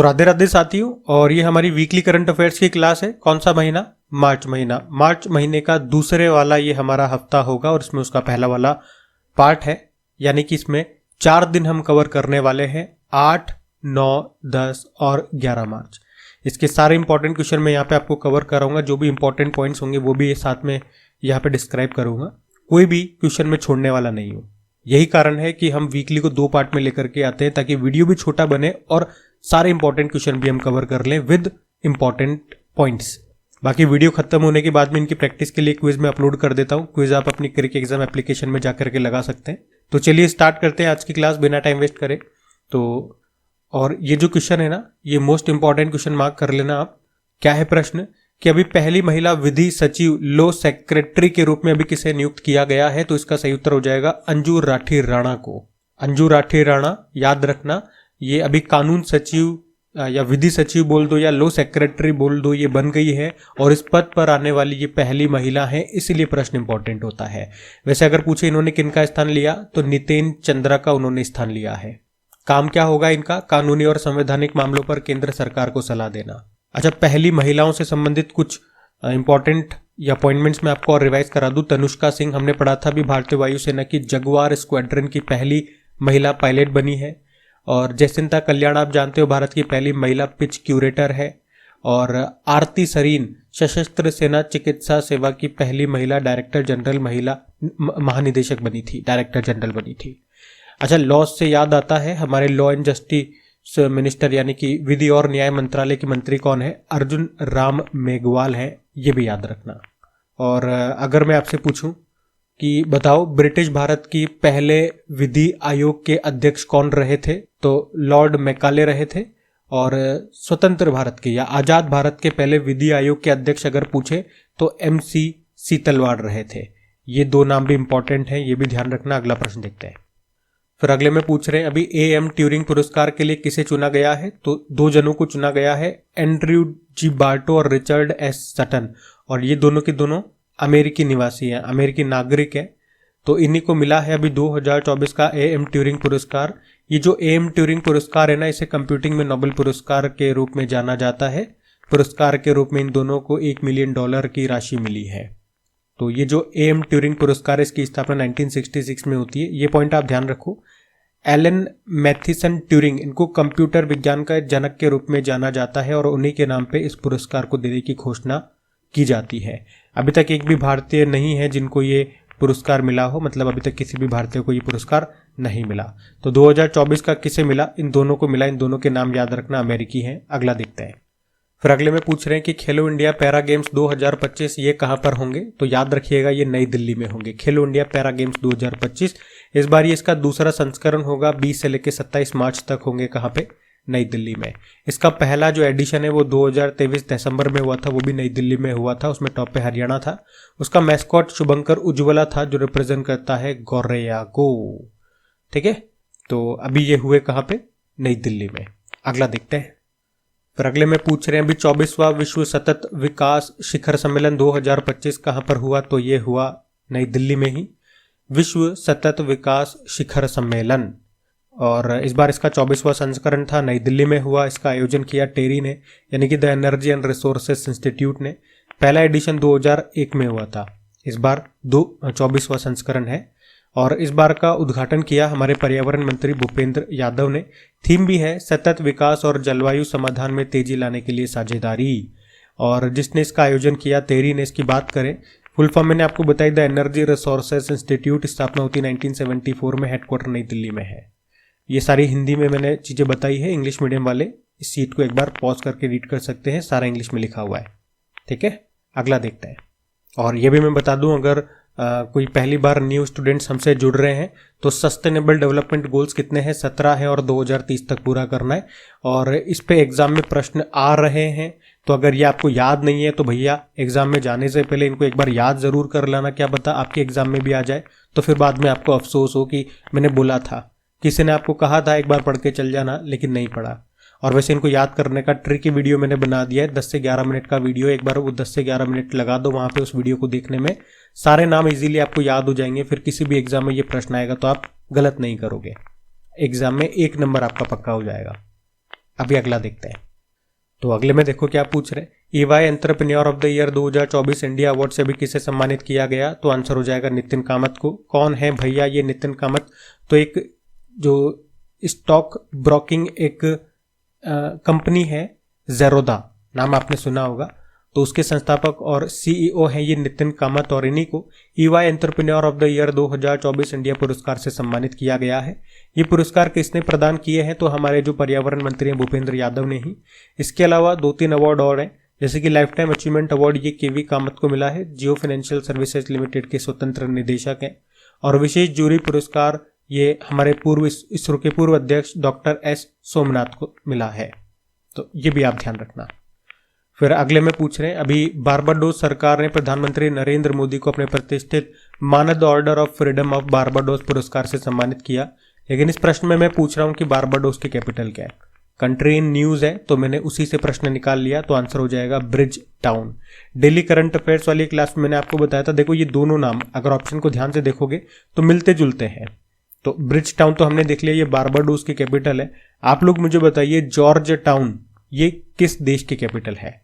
तो राधे राधे साथियों, और ये हमारी वीकली करंट अफेयर्स की क्लास है। कौन सा महीना? मार्च महीना। मार्च महीने का दूसरे वाला ये हमारा हफ्ता होगा और इसमें उसका पहला वाला पार्ट है, यानी कि इसमें 4 दिन हम कवर करने वाले हैं, 8, 9, 10 और 11 मार्च। इसके सारे इंपॉर्टेंट क्वेश्चन मैं यहाँ पे आपको कवर कराऊंगा। जो भी इंपॉर्टेंट पॉइंट्स होंगे वो भी साथ में यहाँ पे डिस्क्राइब करूंगा। कोई भी क्वेश्चन में छोड़ने वाला नहीं हूँ। यही कारण है कि हम वीकली को 2 पार्ट में लेकर के आते हैं, ताकि वीडियो भी छोटा बने और सारे इंपॉर्टेंट क्वेश्चन भी हम कवर कर लें विद इंपॉर्टेंट पॉइंट्स। बाकी वीडियो खत्म होने के बाद में इनकी प्रैक्टिस के लिए क्विज में अपलोड कर देता हूँ। क्विज आप अपनी क्रिक एग्जाम एप्लीकेशन में जाकर के लगा सकते हैं। तो चलिए स्टार्ट करते हैं आज की क्लास बिना टाइम वेस्ट करें। तो और ये जो क्वेश्चन है ना, ये मोस्ट इंपॉर्टेंट क्वेश्चन मार्क कर लेना आप। क्या है प्रश्न कि अभी पहली महिला विधि सचिव लॉ सेक्रेटरी के रूप में अभी किसे नियुक्त किया गया है? तो इसका सही उत्तर हो जाएगा अंजू राठी राणा को। अंजू राठी राणा, याद रखना, ये अभी कानून सचिव या विधि सचिव बोल दो या लॉ सेक्रेटरी बोल दो, ये बन गई है और इस पद पर आने वाली ये पहली महिला है, इसीलिए प्रश्न इंपॉर्टेंट होता है। वैसे अगर पूछे इन्होंने किनका स्थान लिया, तो नितेन चंद्रा का उन्होंने स्थान लिया है। काम क्या होगा इनका? कानूनी और संवैधानिक मामलों पर केंद्र सरकार को सलाह देना। अच्छा, पहली महिलाओं से संबंधित कुछ इंपॉर्टेंट या अपॉइंटमेंट्स में आपको और रिवाइज करा दूं। तनुष्का सिंह हमने पढ़ा था अभी, भारतीय वायुसेना की जगुआर स्क्वाड्रन की पहली महिला पायलट बनी है। और जयसिंता कल्याण आप जानते हो, भारत की पहली महिला पिच क्यूरेटर है। और आरती सरीन सशस्त्र सेना चिकित्सा सेवा की पहली महिला डायरेक्टर जनरल, महिला महानिदेशक बनी थी, डायरेक्टर जनरल बनी थी। अच्छा, लॉ से याद आता है, हमारे लॉ एंड जस्टिस मिनिस्टर यानी कि विधि और न्याय मंत्रालय के मंत्री कौन है? अर्जुन राम मेघवाल है, ये भी याद रखना। और अगर मैं आपसे पूछूं कि बताओ ब्रिटिश भारत की पहले विधि आयोग के अध्यक्ष कौन रहे थे? तो लॉर्ड मैकाले रहे थे। और स्वतंत्र भारत के या आजाद भारत के पहले विधि आयोग के अध्यक्ष अगर पूछे तो MC सीतलवाड़ रहे थे। ये 2 नाम भी इंपॉर्टेंट हैं, ये भी ध्यान रखना। अगला प्रश्न देखते हैं। फिर अगले में पूछ रहे हैं अभी AM ट्यूरिंग पुरस्कार के लिए किसे चुना गया है? तो 2 जनों को चुना गया है, एंड्रयू जी बार्टो और रिचर्ड S सटन। और ये दोनों के दोनों अमेरिकी निवासी हैं, अमेरिकी नागरिक हैं। तो इन्हीं को मिला है अभी 2024 का AM ट्यूरिंग पुरस्कार। ये जो AM ट्यूरिंग पुरस्कार है ना, इसे कंप्यूटिंग में नोबेल पुरस्कार के रूप में जाना जाता है। पुरस्कार के रूप में इन दोनों को $1 मिलियन की राशि मिली है। तो ये जो AM ट्यूरिंग पुरस्कार है, इसकी स्थापना 1966 में होती है। ये पॉइंट आप ध्यान रखो। एलन मैथिसन ट्यूरिंग, इनको कंप्यूटर विज्ञान का जनक के रूप में जाना जाता है और उन्हीं के नाम पे इस पुरस्कार को देने की घोषणा की जाती है। अभी तक एक भी भारतीय नहीं है जिनको ये पुरस्कार मिला हो, मतलब अभी तक किसी भी भारतीय को ये पुरस्कार नहीं मिला। तो 2024 का किसे मिला? इन दोनों को मिला। इन दोनों के नाम याद रखना, अमेरिकी हैं। अगला देखते हैं। फिर अगले में पूछ रहे हैं कि खेलो इंडिया पैरा गेम्स 2025 ये कहाँ पर होंगे? तो याद रखिएगा, ये नई दिल्ली में होंगे। खेलो इंडिया पैरा गेम्स 2025 इस बार ये इसका दूसरा संस्करण होगा। 20 से लेकर 27 मार्च तक होंगे। कहाँ पे? नई दिल्ली में। इसका पहला जो एडिशन है वो 2023 दिसंबर में हुआ था, वो भी नई दिल्ली में हुआ था। उसमें टॉप पे हरियाणा था। उसका मैस्कॉट शुभंकर उज्ज्वला था, जो रिप्रेजेंट करता है गौरैया को। ठीक है, तो अभी ये हुए कहाँ पे? नई दिल्ली में। अगला देखते हैं। फिर अगले में पूछ रहे हैं अभी 24वां विश्व सतत विकास शिखर सम्मेलन 2025 कहाँ पर हुआ? तो ये हुआ नई दिल्ली में ही, विश्व सतत विकास शिखर सम्मेलन। और इस बार इसका 24वां संस्करण था, नई दिल्ली में हुआ। इसका आयोजन किया टेरी ने, यानी कि the energy and resources institute ने। पहला एडिशन 2001 में हुआ था। इस बार 24वां संस्करण है। और इस बार का उद्घाटन किया हमारे पर्यावरण मंत्री भूपेंद्र यादव ने। थीम भी है सतत विकास और जलवायु समाधान में तेजी लाने के लिए साझेदारी। और जिसने इसका आयोजन किया, टेरी ने। इसकी बात करें फुल फॉर्म मैंने आपको बताई, द एनर्जी रिसोर्सेस इंस्टीट्यूट। स्थापना होती 1974 में, हेडक्वार्टर नई दिल्ली में है। ये सारी हिंदी में मैंने चीज़ें बताई है। इंग्लिश मीडियम वाले इस सीट को एक बार पॉज करके रीड कर सकते हैं, सारा इंग्लिश में लिखा हुआ है। ठीक है, अगला देखते हैं। और ये भी मैं बता दूं, अगर कोई पहली बार न्यू स्टूडेंट्स हमसे जुड़ रहे हैं तो सस्टेनेबल डेवलपमेंट गोल्स कितने हैं? 17 है और 2030 तक पूरा करना है। और इस पे एग्जाम में प्रश्न आ रहे हैं, तो अगर ये आपको याद नहीं है तो भैया एग्जाम में जाने से पहले इनको एक बार याद जरूर कर लेना। क्या पता आपके एग्जाम में भी आ जाए, तो फिर बाद में आपको अफसोस हो कि मैंने बोला था, किसी ने आपको कहा था एक बार पढ़ के चल जाना, लेकिन नहीं पढ़ा। और वैसे इनको याद करने का ट्रिकी वीडियो मैंने बना दिया है, 10 से 11 मिनट का वीडियो। एक बार वो 10 से 11 मिनट लगा दो वहाँ पे, उस वीडियो को देखने में सारे नाम इजीली आपको याद हो जाएंगे। फिर किसी भी एग्जाम में ये प्रश्न आएगा तो आप गलत नहीं करोगे, एग्जाम में 1 नंबर आपका पक्का हो जाएगा। अभी अगला देखते हैं। तो अगले में देखो क्या पूछ रहे, EY entrepreneur of the year 2024 India award से भी किसे सम्मानित किया गया? तो आंसर हो जाएगा नितिन कामत को। कौन है भैया ये नितिन कामत? तो एक जो स्टॉक ब्रोकिंग एक कंपनी है ज़ेरोधा, नाम आपने सुना होगा, तो उसके संस्थापक और CEO हैं ये नितिन कामत, और इन्हीं को EY entrepreneur of the year 2024 India पुरस्कार से सम्मानित किया गया है। ये पुरस्कार किसने प्रदान किए हैं? तो हमारे जो पर्यावरण मंत्री हैं भूपेंद्र यादव ने ही। इसके अलावा 2-3 अवार्ड और हैं, जैसे कि लाइफ टाइम अचीवमेंट अवार्ड ये KV कामत को मिला है, जियो फाइनेंशियल सर्विसेज लिमिटेड के स्वतंत्र निदेशक हैं। और विशेष जूरी पुरस्कार ये हमारे इसरो के पूर्व अध्यक्ष डॉक्टर S सोमनाथ को मिला है। तो ये भी आप ध्यान रखना। फिर अगले में पूछ रहे हैं, अभी बारबाडोस सरकार ने प्रधानमंत्री नरेंद्र मोदी को अपने प्रतिष्ठित मानद order of freedom of Barbados पुरस्कार से सम्मानित किया, लेकिन इस प्रश्न में मैं पूछ रहा हूं कि बारबाडोस की कैपिटल क्या है। कंट्री इन न्यूज है, तो मैंने उसी से प्रश्न निकाल लिया, तो आंसर हो जाएगा bridge town. Daily current affairs वाली क्लास में मैंने आपको बताया था, देखो ये दोनों नाम अगर ऑप्शन को ध्यान से देखोगे तो मिलते जुलते हैं। तो ब्रिज टाउन तो हमने देख लिया, ये बारबाडोस की कैपिटल है। आप लोग मुझे बताइए जॉर्ज टाउन ये किस देश की कैपिटल है?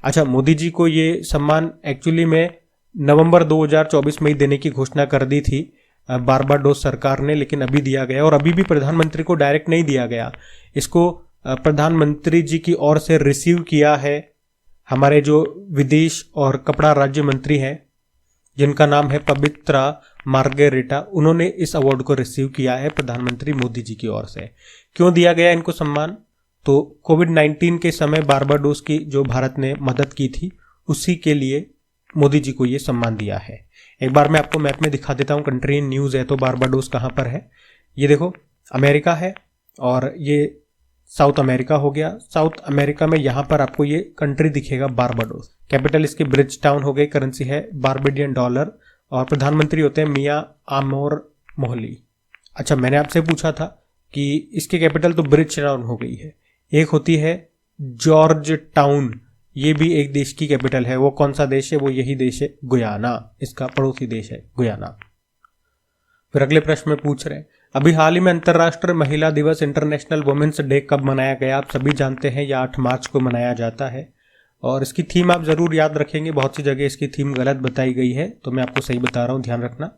अच्छा, मोदी जी को ये सम्मान एक्चुअली में नवंबर 2024 में ही देने की घोषणा कर दी थी बारबाडोस सरकार ने, लेकिन अभी दिया गया, और अभी भी प्रधानमंत्री को डायरेक्ट नहीं दिया गया। इसको प्रधानमंत्री जी की ओर से रिसीव किया है हमारे जो विदेश और कपड़ा राज्य मंत्री हैं, जिनका नाम है पवित्रा मार्गेरिटा, उन्होंने इस अवार्ड को रिसीव किया है प्रधानमंत्री मोदी जी की ओर से। क्यों दिया गया इनको सम्मान? तो कोविड-19 के समय बारबाडोस की जो भारत ने मदद की थी, उसी के लिए मोदी जी को ये सम्मान दिया है। एक बार मैं आपको मैप में दिखा देता हूँ, कंट्री इन न्यूज़ है, तो बारबाडोस कहाँ पर है? ये देखो अमेरिका है, और ये साउथ अमेरिका हो गया। साउथ अमेरिका में यहाँ पर आपको ये कंट्री दिखेगा बारबाडोस। कैपिटल इसकी ब्रिज टाउन हो गई, करेंसी है बारबेडियन डॉलर, और प्रधानमंत्री होते हैं मियां आमोर मोहली। अच्छा, मैंने आपसे पूछा था कि इसकी कैपिटल तो ब्रिज टाउन हो गई है, एक होती है जॉर्ज टाउन, ये भी एक देश की कैपिटल है। वो कौन सा देश है? वो यही देश है गुयाना, इसका पड़ोसी देश है गुयाना। फिर अगले प्रश्न में पूछ रहे हैं, अभी हाल ही में अंतर्राष्ट्रीय महिला दिवस इंटरनेशनल वुमेन्स डे कब मनाया गया? आप सभी जानते हैं, या 8 मार्च को मनाया जाता है। और इसकी थीम आप जरूर याद रखेंगे, बहुत सी जगह इसकी थीम गलत बताई गई है, तो मैं आपको सही बता रहा हूँ, ध्यान रखना।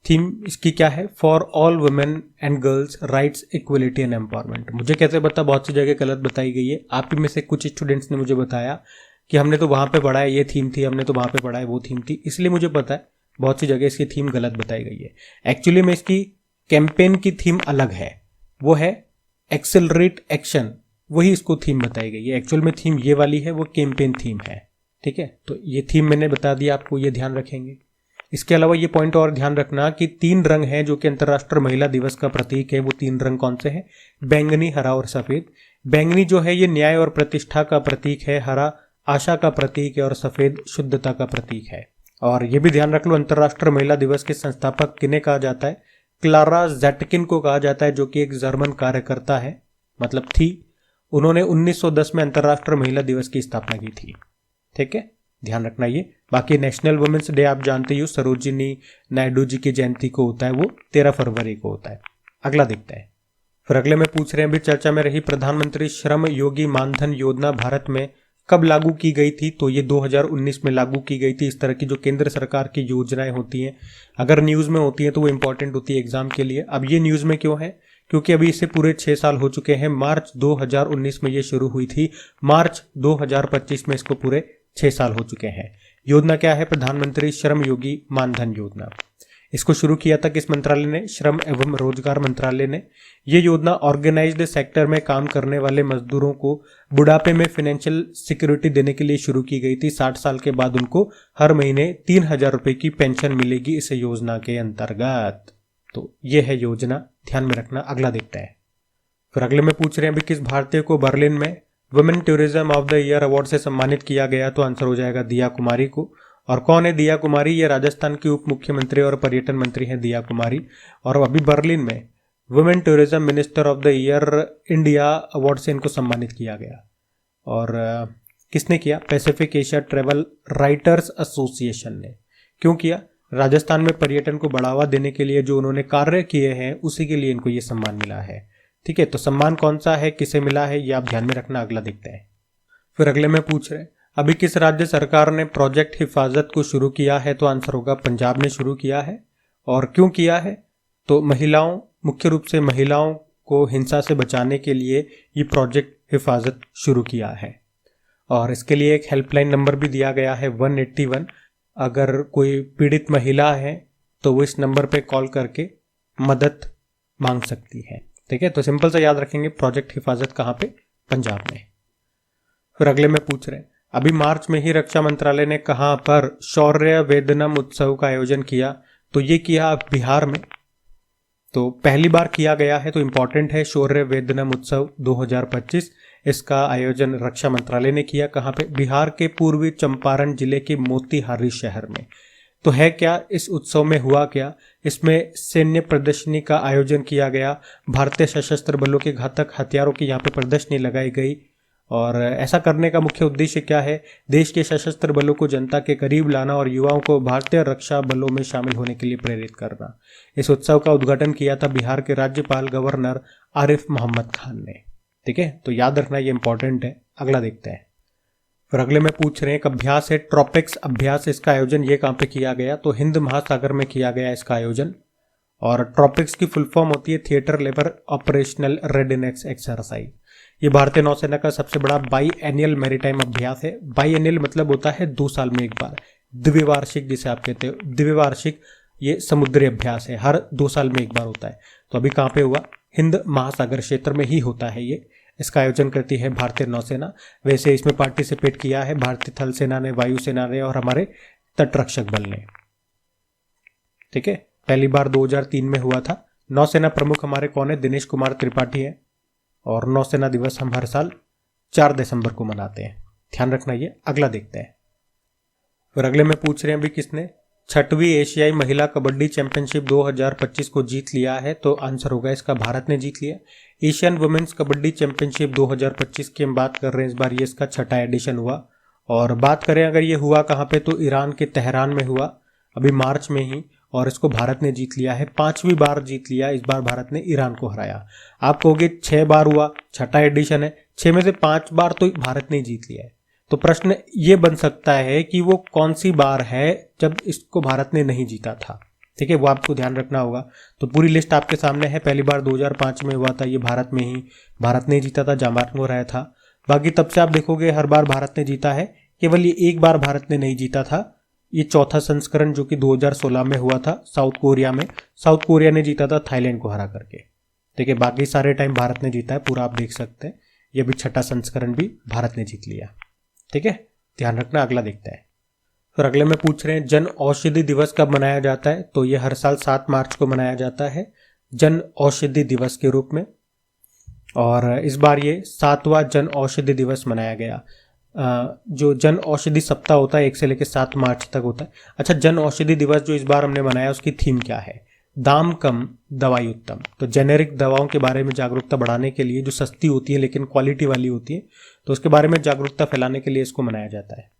थीम इसकी क्या है? For all women and girls rights equality and empowerment. मुझे कैसे पता? बहुत सी जगह गलत बताई गई है। आप ही में से कुछ स्टूडेंट्स ने मुझे बताया कि हमने तो वहाँ पे पढ़ा है ये थीम थी, हमने तो वहाँ पे पढ़ा है वो थीम थी, इसलिए मुझे पता है बहुत सी जगह इसकी थीम गलत बताई गई है। एक्चुअली में इसकी कैंपेन की थीम अलग है, वो है एक्सेलरेट एक्शन, वही इसको थीम बताई गई है। एक्चुअल में थीम ये वाली है, वो कैंपेन थीम है, ठीक है। तो ये थीम मैंने बता दिया आपको, ये ध्यान रखेंगे। इसके अलावा ये पॉइंट और ध्यान रखना कि 3 रंग हैं जो कि अंतर्राष्ट्रीय महिला दिवस का प्रतीक है। वो 3 रंग कौन से हैं? बैंगनी, हरा और सफेद। बैंगनी जो है ये न्याय और प्रतिष्ठा का प्रतीक है, हरा आशा का प्रतीक है, और सफेद शुद्धता का प्रतीक है। और ये भी ध्यान रख लो, अंतर्राष्ट्रीय महिला दिवस के संस्थापक किन्हें कहा जाता है? क्लारा ज़ेटकिन को कहा जाता है, जो कि एक जर्मन कार्यकर्ता है, मतलब थी। उन्होंने 1910 में अंतर्राष्ट्रीय महिला दिवस की स्थापना की थी, ठीक है, ध्यान रखना ये। बाकी नेशनल वुमेन्स डे आप जानते ही हो, सरोजिनी नायडू जी की जयंती को होता है, वो 13 फरवरी को होता है। अगला देखते हैं। फिर अगले में पूछ रहे हैं, अभी चर्चा में रही प्रधानमंत्री श्रम योगी मानधन योजना भारत में कब लागू की गई थी? तो ये 2019 में लागू की गई थी। इस तरह की जो केंद्र सरकार की योजनाएं होती हैं, अगर न्यूज़ में होती हैं तो वो इंपॉर्टेंट होती है एग्जाम के लिए। अब ये न्यूज़ में क्यों है? क्योंकि अभी इसे पूरे 6 साल हो चुके हैं। मार्च 2019 में ये शुरू हुई थी, मार्च 2025 में इसको पूरे 6 साल हो चुके हैं। योजना क्या है? प्रधानमंत्री श्रम योगी मानधन योजना। इसको शुरू किया था किस मंत्रालय ने? श्रम एवं रोजगार मंत्रालय ने। ये योजना ऑर्गेनाइज्ड सेक्टर में काम करने वाले मजदूरों को बुढ़ापे में फाइनेंशियल सिक्योरिटी देने के लिए शुरू की गई थी। 60 साल के बाद उनको हर महीने 3000 रुपए की पेंशन मिलेगी इस योजना के अंतर्गत। तो ये है योजना, ध्यान में रखना। अगला देखते हैं। फिर अगले में पूछ रहे हैं, अभी किस भारतीय को बर्लिन में women tourism of the year award से सम्मानित किया गया? तो आंसर हो जाएगा दिया कुमारी को। और कौन है दिया कुमारी? ये राजस्थान की उप मुख्यमंत्री और पर्यटन मंत्री हैं दिया कुमारी। और अभी बर्लिन में women tourism minister of the year India award से इनको सम्मानित किया गया। और किसने किया? Pacific Asia travel writers association ने। क्यों किया? राजस्थान में पर्यटन को बढ़ावा देने के लिए जो उन्होंने कार्य किए हैं, उसी के लिए इनको ये सम्मान मिला है। ठीक है, तो सम्मान कौन सा है, किसे मिला है, ये आप ध्यान में रखना। अगला देखते हैं। फिर अगले में पूछ रहे हैं अभी किस राज्य सरकार ने प्रोजेक्ट हिफाजत को शुरू किया है, तो आंसर होगा पंजाब ने शुरू किया है। और क्यों किया है, तो महिलाओं, मुख्य रूप से महिलाओं को हिंसा से बचाने के लिए ये प्रोजेक्ट हिफाजत शुरू किया है। और इसके लिए एक हेल्पलाइन नंबर भी दिया गया है 181। अगर कोई पीड़ित महिला है तो वो इस नंबर पे कॉल करके मदद मांग सकती है। ठीक है, तो सिंपल सा याद रखेंगे, प्रोजेक्ट हिफाजत कहाँ पे, पंजाब में। फिर अगले में पूछ रहे हैं अभी मार्च में ही रक्षा मंत्रालय ने कहां पर शौर्य वेदनम उत्सव का आयोजन किया, तो ये किया बिहार में। तो पहली बार किया गया है, तो इंपॉर्टेंट है शौर्य वेदनम उत्सव 2025। इसका आयोजन रक्षा मंत्रालय ने किया। कहां पे, बिहार के पूर्वी चंपारण जिले के मोतिहारी शहर में। तो है क्या, इस उत्सव में हुआ क्या, इसमें सैन्य प्रदर्शनी का आयोजन किया गया। भारतीय सशस्त्र बलों के घातक हथियारों की यहाँ पे प्रदर्शनी लगाई गई। और ऐसा करने का मुख्य उद्देश्य क्या है, देश के सशस्त्र बलों को जनता के करीब लाना और युवाओं को भारतीय रक्षा बलों में शामिल होने के लिए प्रेरित करना। इस उत्सव का उद्घाटन किया था बिहार के राज्यपाल गवर्नर आरिफ मोहम्मद खान ने। ठीक है, तो याद रखना, ये इंपॉर्टेंट है। अगला देखते हैं। फिर अगले में पूछ रहे हैं एक अभ्यास है ट्रोपिक्स अभ्यास। इसका आयोजन ये कहाँ पे किया गया, तो हिंद महासागर में किया गया इसका आयोजन। और ट्रोपिक्स की फुल फॉर्म होती है theatre labour operational readiness exercise. ये भारतीय नौसेना का सबसे बड़ा बाई एनियल मैरीटाइम अभ्यास है। बाई एनियल मतलब होता है 2 साल में एक बार। द्विवार्षिक जिसे आप कहते हो, द्विवार्षिक ये समुद्री अभ्यास है, हर 2 साल में एक बार होता है। तो अभी कहाँ पे हुआ, हिंद महासागर क्षेत्र में ही होता है ये। इसका आयोजन करती है भारतीय नौसेना। वैसे इसमें पार्टिसिपेट किया है भारतीय थल सेना ने, वायुसेना ने और हमारे तटरक्षक बल ने। ठीक है, पहली बार 2003 में हुआ था। नौसेना प्रमुख हमारे कौन है, दिनेश कुमार त्रिपाठी है। और नौसेना दिवस हम हर साल 4 दिसंबर को मनाते हैं, ध्यान रखना ये। अगला देखते हैं। फिर अगले में पूछ रहे हैं अभी किसने 6वीं एशियाई महिला कबड्डी चैंपियनशिप 2025 को जीत लिया है, तो आंसर होगा इसका भारत ने जीत लिया। एशियन वुमेन्स कबड्डी चैंपियनशिप 2025 की हम बात कर रहे हैं, इस बार ये इसका 6ठा एडिशन हुआ। और बात करें अगर ये हुआ कहाँ पे, तो ईरान के तेहरान में हुआ अभी मार्च में ही। और इसको भारत ने जीत लिया है, 5वीं बार जीत लिया। इस बार भारत ने ईरान को हराया। आप कहोगे 6 बार हुआ, 6ठा एडिशन है, 6 में से 5 बार तो भारत ने जीत लिया है। तो प्रश्न ये बन सकता है कि वो कौन सी बार है जब इसको भारत ने नहीं जीता था। ठीक है, वो आपको ध्यान रखना होगा। तो पूरी लिस्ट आपके सामने है। पहली बार 2005 में हुआ था, ये भारत में ही, भारत ने जीता था, जामात को हराया था। बाकी तब से आप देखोगे हर बार भारत ने जीता है, केवल ये एक बार भारत ने नहीं जीता था। ये चौथा संस्करण जो कि 2016 में हुआ था साउथ कोरिया में। साउथ कोरिया ने जीता था थाईलैंड को हरा करके। ठीक है, बाकी सारे टाइम भारत ने जीता है, पूरा आप देख सकते हैं। ये भी 6ठा संस्करण भी भारत ने जीत लिया। ठीक है, ध्यान रखना। अगला देखते हैं। फिर अगले में पूछ रहे हैं जन औषधि दिवस कब मनाया जाता है, तो ये हर साल 7 मार्च को मनाया जाता है जन औषधि दिवस के रूप में। और इस बार ये 7वां जन औषधि दिवस मनाया गया। जो जन औषधि सप्ताह होता है 1 से लेकर 7 मार्च तक होता है। अच्छा, जन औषधि दिवस जो इस बार हमने मनाया उसकी थीम क्या है, दाम कम दवाई उत्तम। तो जेनेरिक दवाओं के बारे में जागरूकता बढ़ाने के लिए, जो सस्ती होती है लेकिन क्वालिटी वाली होती है, तो उसके बारे में जागरूकता फैलाने के लिए इसको मनाया जाता है।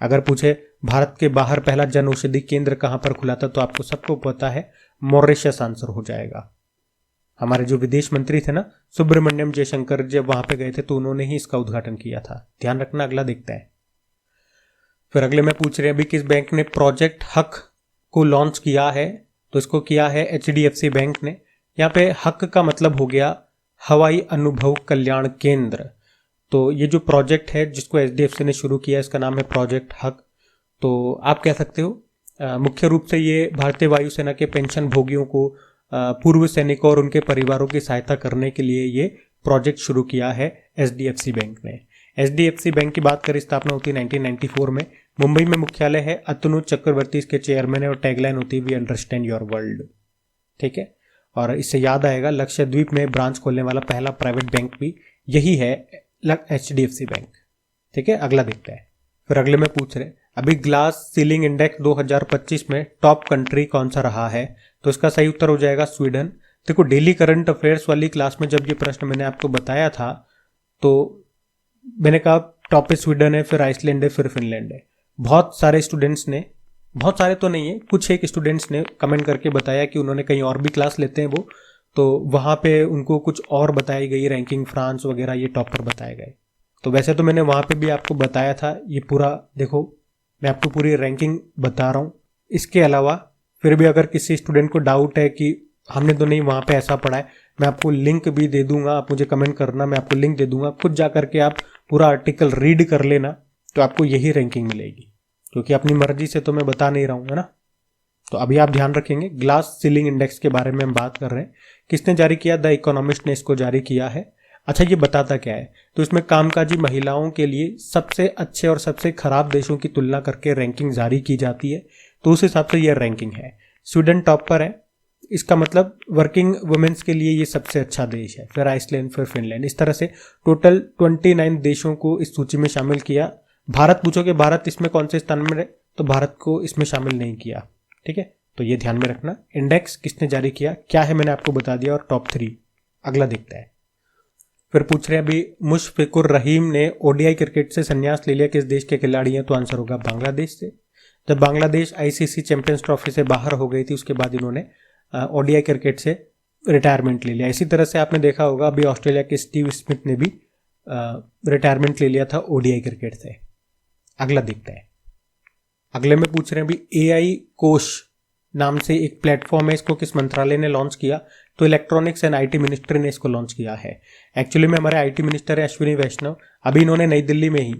अगर पूछे भारत के बाहर पहला जन औषधि केंद्र कहां पर खुला था, तो आपको सबको पता है, मॉरिशस आंसर हो जाएगा। हमारे जो विदेश मंत्री थे ना, सुब्रमण्यम जयशंकर, जब वहां पे गए थे तो उन्होंने ही इसका उद्घाटन किया था, ध्यान रखना। अगला देखते हैं। फिर अगले में पूछ रहे हैं अभी किस बैंक ने प्रोजेक्ट हक को लॉन्च किया है, तो इसको किया है HDFC बैंक ने। यहाँ पे हक का मतलब हो गया हवाई अनुभव कल्याण केंद्र। तो ये जो प्रोजेक्ट है जिसको HDFC ने शुरू किया, इसका नाम है प्रोजेक्ट हक। तो आप कह सकते हो मुख्य रूप से ये भारतीय वायुसेना के पेंशन भोगियों को, पूर्व सैनिकों और उनके परिवारों की सहायता करने के लिए ये प्रोजेक्ट शुरू किया है HDFC बैंक ने। HDFC बैंक की बात करें, स्थापना होती है 1994 में। मुंबई में मुख्यालय है। अतनु चक्रवर्ती इसके चेयरमैन है और टैगलाइन होती है वी अंडरस्टैंड योर वर्ल्ड। ठीक है, और इससे याद आएगा लक्षद्वीप में ब्रांच खोलने वाला पहला प्राइवेट बैंक भी यही है, HDFC बैंक। ठीक है, अगला देखते हैं। फिर अगले में पूछ रहे अभी ग्लास सीलिंग इंडेक्स 2025 में टॉप कंट्री कौन सा रहा है, तो इसका सही उत्तर हो जाएगा स्वीडन। देखो, डेली करंट अफेयर्स वाली क्लास में जब ये प्रश्न मैंने आपको बताया था तो मैंने कहा टॉप पे स्वीडन है, फिर आइसलैंड है, फिर फिनलैंड है। बहुत सारे स्टूडेंट्स ने, बहुत सारे तो नहीं है, कुछ एक स्टूडेंट्स ने कमेंट करके बताया कि उन्होंने कहीं और भी क्लास लेते हैं वो, तो वहाँ पे उनको कुछ और बताई गई रैंकिंग, फ्रांस वगैरह ये टॉपर बताए गए। तो वैसे तो मैंने वहाँ पे भी आपको बताया था, ये पूरा देखो मैं आपको पूरी रैंकिंग बता रहा हूँ। इसके अलावा फिर भी अगर किसी स्टूडेंट को डाउट है कि हमने तो नहीं वहाँ पे ऐसा पढ़ा है, मैं आपको लिंक भी दे दूंगा, आप मुझे कमेंट करना, मैं आपको लिंक दे दूंगा, खुद जा करके आप पूरा आर्टिकल रीड कर लेना, तो आपको यही रैंकिंग मिलेगी, क्योंकि अपनी मर्जी से तो मैं बता नहीं रहा हूँ, है ना। तो अभी आप ध्यान रखेंगे, ग्लास सीलिंग इंडेक्स के बारे में हम बात कर रहे हैं। किसने जारी किया? द इकोनॉमिस्ट ने इसको जारी किया है। अच्छा, ये बताता क्या है? तो इसमें कामकाजी महिलाओं के लिए सबसे अच्छे और सबसे खराब देशों की तुलना करके रैंकिंग जारी की जाती है, तो उस हिसाब से यह रैंकिंग है। स्वीडन टॉपर है, इसका मतलब वर्किंग वुमेन्स के लिए ये सबसे अच्छा देश है, फिर आइसलैंड, फिर फिनलैंड। इस तरह से टोटल 29 देशों को इस सूची में शामिल किया। भारत पूछोगे भारत इसमें कौन से स्थान में है, तो भारत को इसमें शामिल नहीं किया, ठीक है। तो ये ध्यान में रखना। इंडेक्स किसने जारी किया, क्या है, मैंने आपको बता दिया। और टॉप 3 अगला देखता है। फिर पूछ रहे हैं अभी, मुशफिकुर रहीम ने ओडीआई क्रिकेट से संन्यास ले लिया, किस देश के खिलाड़ी हैं? तो आंसर होगा बांग्लादेश से। जब बांग्लादेश आईसीसी चैंपियंस ट्रॉफी से बाहर हो गई थी, उसके बाद इन्होंने ओडीआई क्रिकेट से रिटायरमेंट ले लिया। इसी तरह से आपने देखा होगा अभी ऑस्ट्रेलिया के स्टीव स्मिथ ने भी रिटायरमेंट ले लिया था ओडीआई क्रिकेट से। अगला देखते हैं। अगले में पूछ रहे हैं अभी, एआई कोश नाम से एक प्लेटफॉर्म है, इसको किस मंत्रालय ने लॉन्च किया? तो इलेक्ट्रॉनिक्स एंड आईटी मिनिस्ट्री ने इसको लॉन्च किया है। एक्चुअली में हमारे आईटी मिनिस्टर है अश्विनी वैष्णव, अभी इन्होंने नई दिल्ली में ही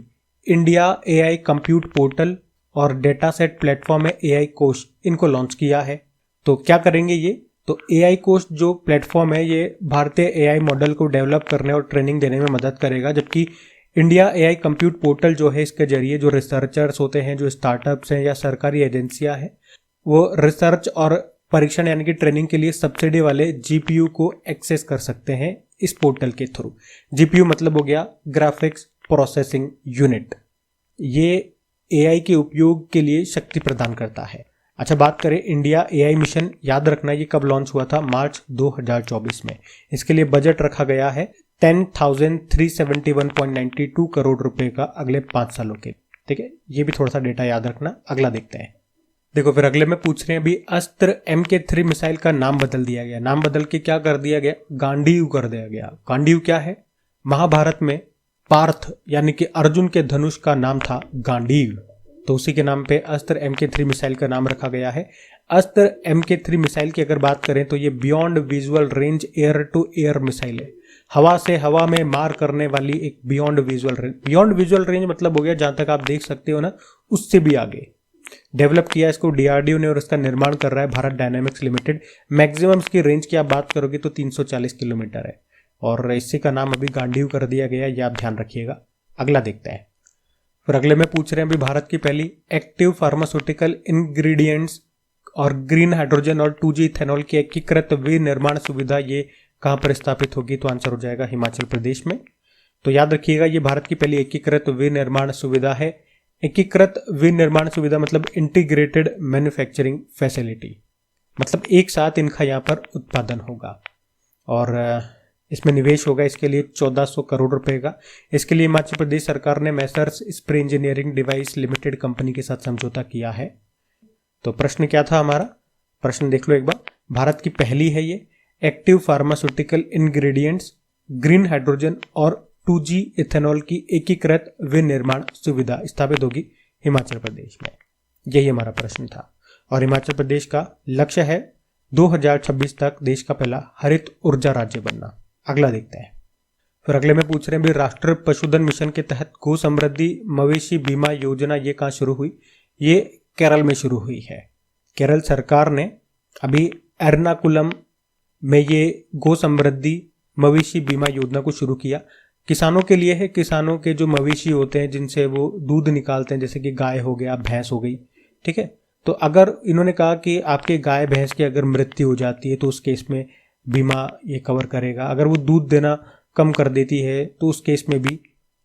इंडिया एआई कंप्यूट पोर्टल और डेटा सेट प्लेटफॉर्म है एआई कोश, इनको लॉन्च किया है। तो क्या करेंगे ये? तो एआई कोश जो प्लेटफॉर्म है ये भारतीय एआई मॉडल को डेवलप करने और ट्रेनिंग देने में मदद करेगा, जबकि इंडिया एआई कंप्यूट पोर्टल जो है इसके जरिए जो रिसर्चर्स होते हैं, जो स्टार्टअप्स हैं या सरकारी एजेंसियां हैं, वो रिसर्च और परीक्षण यानी कि ट्रेनिंग के लिए सब्सिडी वाले जीपीयू को एक्सेस कर सकते हैं इस पोर्टल के थ्रू। जीपीयू मतलब हो गया ग्राफिक्स प्रोसेसिंग यूनिट, ये एआई के उपयोग के लिए शक्ति प्रदान करता है। अच्छा, बात करें इंडिया एआई मिशन, याद रखना ये कब लॉन्च हुआ था? मार्च 2024 में। इसके लिए बजट रखा गया है 10,371.92 करोड़ रुपए का अगले 5 सालों के, ठीक है। ये भी थोड़ा सा डेटा याद रखना। अगला देखते हैं। देखो फिर अगले में पूछ रहे हैं अभी, अस्त्र MK3 मिसाइल का नाम बदल दिया गया। नाम बदल के क्या कर दिया गया? गांडीव कर दिया गया। गांडीव क्या है? महाभारत में पार्थ यानी कि अर्जुन के धनुष का नाम था गांडीव, तो उसी के नाम पे अस्त्र MK3 मिसाइल का नाम रखा गया है। अस्त्र MK3 मिसाइल की अगर बात करें तो ये beyond visual range air to air missile है, हवा से हवा में मार करने वाली एक beyond visual range. Beyond visual range मतलब हो गया जहां तक आप देख सकते हो ना, उससे भी आगे। डेवलप किया इसको डीआरडीओ ने और इसका निर्माण कर रहा है भारत डायनामिक्स लिमिटेड। मैक्सिमम इसकी रेंज की आप बात करोगे तो 340 किलोमीटर है, और इसी का नाम अभी गांडीव कर दिया गया, ये आप ध्यान रखिएगा। अगला देखते हैं। फिर अगले में पूछ रहे हैं अभी, भारत की पहली एक्टिव फार्मास्यूटिकल इंग्रेडिएंट्स और ग्रीन हाइड्रोजन और 2G इथेनॉल की एकीकृत विनिर्माण सुविधा ये कहां पर स्थापित होगी? तो आंसर हो जाएगा हिमाचल प्रदेश में। तो याद रखिएगा ये भारत की पहली एकीकृत विनिर्माण सुविधा है। एकीकृत विनिर्माण सुविधा मतलब इंटीग्रेटेड मैन्युफैक्चरिंग फैसिलिटी, मतलब एक साथ इनका यहाँ पर उत्पादन होगा और इसमें निवेश होगा इसके लिए 1400 करोड़ रुपए का। इसके लिए हिमाचल प्रदेश सरकार ने Messrs spray engineering device limited company के साथ समझौता किया है। तो प्रश्न क्या था हमारा? प्रश्न देख लो एक बार। भारत की पहली है ये active pharmaceutical ingredients, green hydrogen और 2G इथेनॉल की एकीकृत विनिर्माण सुविधा स्थापित होगी हिमाचल प्रदेश में। यही हमारा प्रश्न था और हिमाचल प्रदेश का लक्ष्य है 2026 तक देश का पहला हरित ऊर्जा राज्य बनना। अगला देखते हैं। फिर अगले में पूछ रहे हैं भी, राष्ट्रीय पशुधन मिशन के तहत गो समृद्धि मवेशी बीमा योजना ये कहाँ शुरू हुई? ये केरल में शुरू हुई है। केरल सरकार ने अभी एर्नाकुलम में ये गो समृद्धि मवेशी बीमा योजना को शुरू किया। किसानों के लिए है, किसानों के जो मवेशी होते हैं जिनसे वो दूध निकालते हैं, जैसे कि गाय हो गया, भैंस हो गई, ठीक है। तो अगर इन्होंने कहा कि आपके गाय भैंस की अगर मृत्यु हो जाती है तो उस केस में बीमा ये कवर करेगा। अगर वो दूध देना कम कर देती है तो उस केस में भी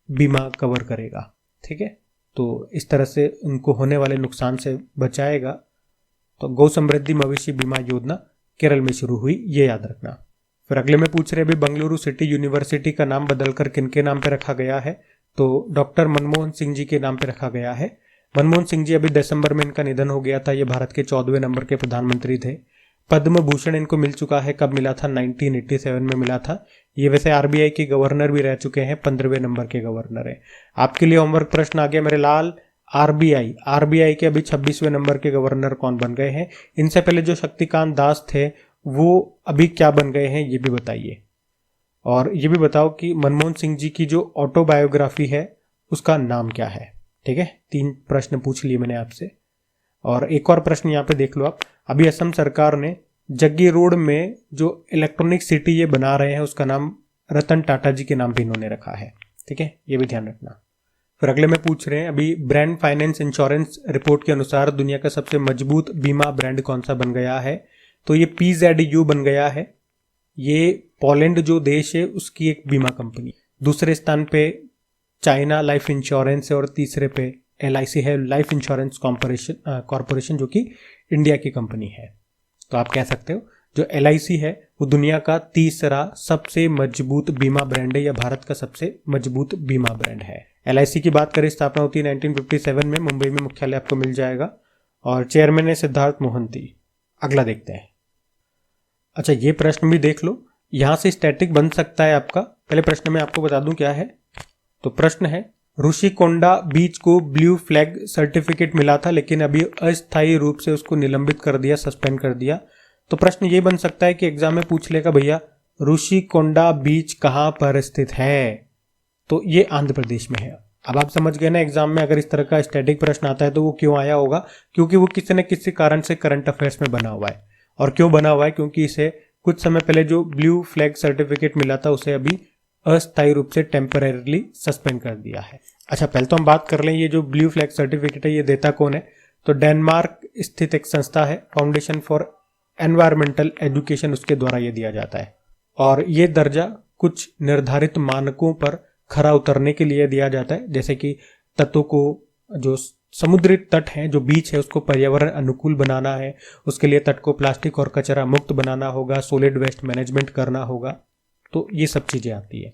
बीमा कवर करेगा, ठीक है। तो इस तरह से उनको होने वाले नुकसान से बचाएगा। तो गौ समृद्धि मवेशी बीमा योजना केरल में शुरू हुई, ये याद रखना। फिर अगले में पूछ रहे हैं अभी, बेंगलुरु सिटी यूनिवर्सिटी का नाम बदलकर किनके नाम पे रखा गया है? तो डॉक्टर मनमोहन सिंह जी के नाम पे रखा गया है। मनमोहन सिंह जी अभी दिसंबर में इनका निधन हो गया था। ये भारत के 14वें नंबर के प्रधानमंत्री थे। पद्म भूषण इनको मिल चुका है। कब मिला था? 1987 में मिला था। ये वैसे आरबीआई के गवर्नर भी रह चुके हैं, 15वें नंबर के गवर्नर है। आपके लिए होमवर्क प्रश्न आ गया मेरे लाल। आरबीआई के अभी 26वें नंबर के गवर्नर कौन बन गए हैं? इनसे पहले जो शक्तिकांत दास थे वो अभी क्या बन गए हैं ये भी बताइए। और ये भी बताओ कि मनमोहन सिंह जी की जो ऑटोबायोग्राफी है उसका नाम क्या है। ठीक है, 3 प्रश्न पूछ लिए मैंने आपसे। और एक और प्रश्न यहाँ पे देख लो आप। अभी असम सरकार ने जग्गी रोड में जो इलेक्ट्रॉनिक सिटी ये बना रहे हैं उसका नाम रतन टाटा जी के नाम पे इन्होंने रखा है। ठीक है, ये भी ध्यान रखना। फिर अगले में पूछ रहे हैं अभी ब्रांड फाइनेंस इंश्योरेंस रिपोर्ट के अनुसार दुनिया का सबसे मजबूत बीमा ब्रांड कौन सा बन गया है? तो ये PZU बन गया है। ये पोलैंड जो देश है उसकी एक बीमा कंपनी। दूसरे स्थान पे चाइना लाइफ इंश्योरेंस है और तीसरे पे LIC है, लाइफ इंश्योरेंस कॉरपोरेशन, जो कि इंडिया की कंपनी है। तो आप कह सकते हो जो LIC है वो दुनिया का तीसरा सबसे मजबूत बीमा ब्रांड है या भारत का सबसे मजबूत बीमा ब्रांड है। LIC की बात करें, स्थापना होती है 1957 में, मुंबई में मुख्यालय आपको मिल जाएगा और चेयरमैन है सिद्धार्थ मोहंती। अगला देखते हैं। अच्छा, ये प्रश्न भी देख लो, यहां से स्टैटिक बन सकता है आपका। पहले प्रश्न में आपको बता दूं क्या है। तो प्रश्न है ऋषिकोंडा बीच को ब्लू फ्लैग सर्टिफिकेट मिला था लेकिन अभी अस्थायी रूप से उसको निलंबित कर दिया, सस्पेंड कर दिया। तो प्रश्न ये बन सकता है कि एग्जाम में पूछ लेगा भैया ऋषिकोंडा बीच कहां पर स्थित है? तो ये आंध्र प्रदेश में है। अब आप समझ गए ना, एग्जाम में अगर इस तरह का स्टैटिक प्रश्न आता है तो वो क्यों आया होगा? क्योंकि वो किसी न किसी कारण से करंट अफेयर्स में बना हुआ है। और क्यों बना हुआ है? क्योंकि इसे कुछ समय पहले जो ब्लू फ्लैग सर्टिफिकेट मिला था उसे अभी अस्थायी रूप से टेम्परेरीली सस्पेंड कर दिया है। अच्छा, पहले तो हम बात कर लें ये जो ब्लू फ्लैग सर्टिफिकेट है ये देता कौन है? तो डेनमार्क स्थित एक संस्था है, फाउंडेशन फॉर एनवायरमेंटल एजुकेशन, उसके द्वारा ये दिया जाता है। और ये दर्जा कुछ निर्धारित मानकों पर खरा उतरने के लिए दिया जाता है, जैसे कि तटों को, जो समुद्री तट हैं, जो बीच है उसको पर्यावरण अनुकूल बनाना है, उसके लिए तट को प्लास्टिक और कचरा मुक्त बनाना होगा, सॉलिड वेस्ट मैनेजमेंट करना होगा। तो ये सब चीजें आती है,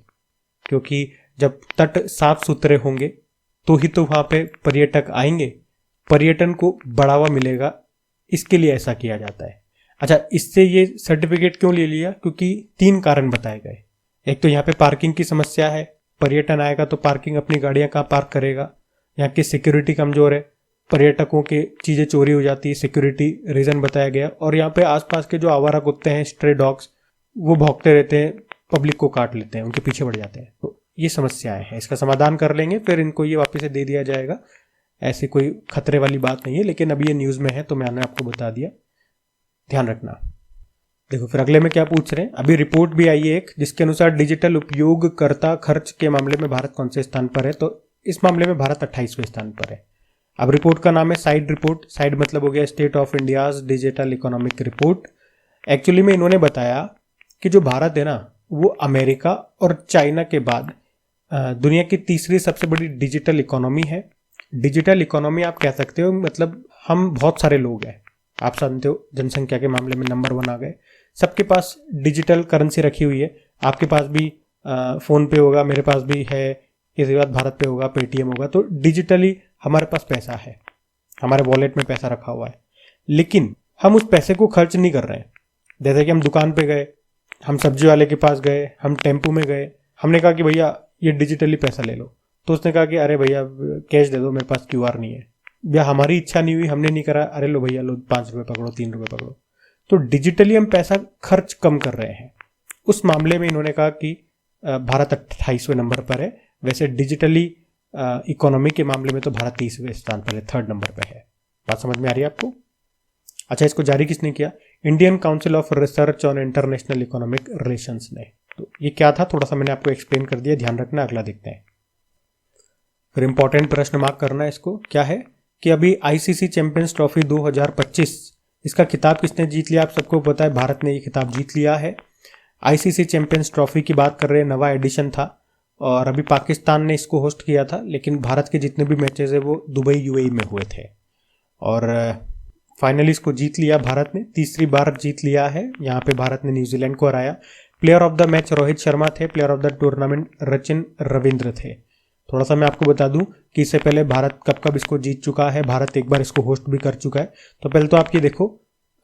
क्योंकि जब तट साफ सुथरे होंगे तो ही तो वहां पे पर्यटक आएंगे, पर्यटन को बढ़ावा मिलेगा, इसके लिए ऐसा किया जाता है। अच्छा, इससे ये सर्टिफिकेट क्यों ले लिया? क्योंकि 3 कारण बताए गए। एक तो यहाँ पे पार्किंग की समस्या है, पर्यटन आएगा तो पार्किंग अपनी गाड़ियां कहाँ पार्क करेगा। यहाँ की सिक्योरिटी कमजोर है, पर्यटकों की चीजें चोरी हो जाती है, सिक्योरिटी रीजन बताया गया। और यहाँ पे आसपास के जो आवारा कुत्ते हैं, स्ट्रे डॉग्स, वो भौंकते रहते हैं, पब्लिक को काट लेते हैं, उनके पीछे बढ़ जाते हैं। तो ये समस्याएं हैं, इसका समाधान कर लेंगे, फिर इनको ये वापस से दे दिया जाएगा। ऐसी कोई खतरे वाली बात नहीं है, लेकिन अभी ये न्यूज में है तो मैंने आपको बता दिया, ध्यान रखना। देखो फिर अगले में क्या पूछ रहे हैं। अभी रिपोर्ट भी आई है एक, जिसके अनुसार डिजिटल उपयोगकर्ता खर्च के मामले में भारत कौन से स्थान पर है? तो इस मामले में भारत 28वें स्थान पर है। अब रिपोर्ट का नाम है साइड रिपोर्ट। साइड मतलब हो गया state of India's digital economic report. Actually में इन्होंने बताया कि जो भारत है ना, वो अमेरिका और चाइना के बाद दुनिया की तीसरी सबसे बड़ी डिजिटल इकोनॉमी है। डिजिटल इकोनॉमी आप कह सकते हो, मतलब हम बहुत सारे लोग हैं, आप जानते हो जनसंख्या के मामले में नंबर 1 आ गए। सबके पास डिजिटल करेंसी रखी हुई है। आपके पास भी फोन पे होगा, मेरे पास भी है, इसके बाद भारत पे होगा, पेटीएम होगा। तो डिजिटली हमारे पास पैसा है, हमारे वॉलेट में पैसा रखा हुआ है, लेकिन हम उस पैसे को खर्च नहीं कर रहे हैं। जैसे कि हम दुकान पे गए, हम सब्जी वाले के पास गए, हम टेम्पू में गए, हमने कहा कि भैया ये डिजिटली पैसा ले लो, तो उसने कहा कि अरे भैया कैश दे दो, मेरे पास QR नहीं है। या हमारी इच्छा नहीं हुई, हमने नहीं करा, अरे लो भैया लो 5 रुपये पकड़ो, 3 रुपये पकड़ो। तो डिजिटली हम पैसा खर्च कम कर रहे हैं। उस मामले में इन्होंने कहा कि भारत 28वें नंबर पर है। वैसे डिजिटली इकोनॉमी के मामले में तो भारत 30वें स्थान पर है, 3rd नंबर पर है। बात समझ में आ रही है आपको? अच्छा, इसको जारी किसने किया? Indian council of research on international economic relations ने। तो ये क्या था, थोड़ा सा मैंने आपको एक्सप्लेन कर दिया, ध्यान रखना। अगला देखते हैं। फिर इंपॉर्टेंट प्रश्न मार्क करना है इसको। क्या है कि अभी ICC चैंपियंस ट्रॉफी 2025 इसका खिताब किसने जीत लिया? आप सबको पता है, भारत ने ये खिताब जीत लिया है। ICC चैंपियंस ट्रॉफी की बात कर रहे हैं, नवा एडिशन था और अभी पाकिस्तान ने इसको होस्ट किया था, लेकिन भारत के जितने भी मैचेस है वो दुबई UAE में हुए थे और फाइनली इसको जीत लिया भारत ने, तीसरी बार जीत लिया है। यहाँ पे भारत ने न्यूजीलैंड को हराया। Player of the match Rohit Sharma थे, player of the tournament Sachin Ravindra थे। थोड़ा सा मैं आपको बता दूं कि इससे पहले भारत कब कब इसको जीत चुका है, भारत एक बार इसको होस्ट भी कर चुका है। तो पहले तो आप ये देखो,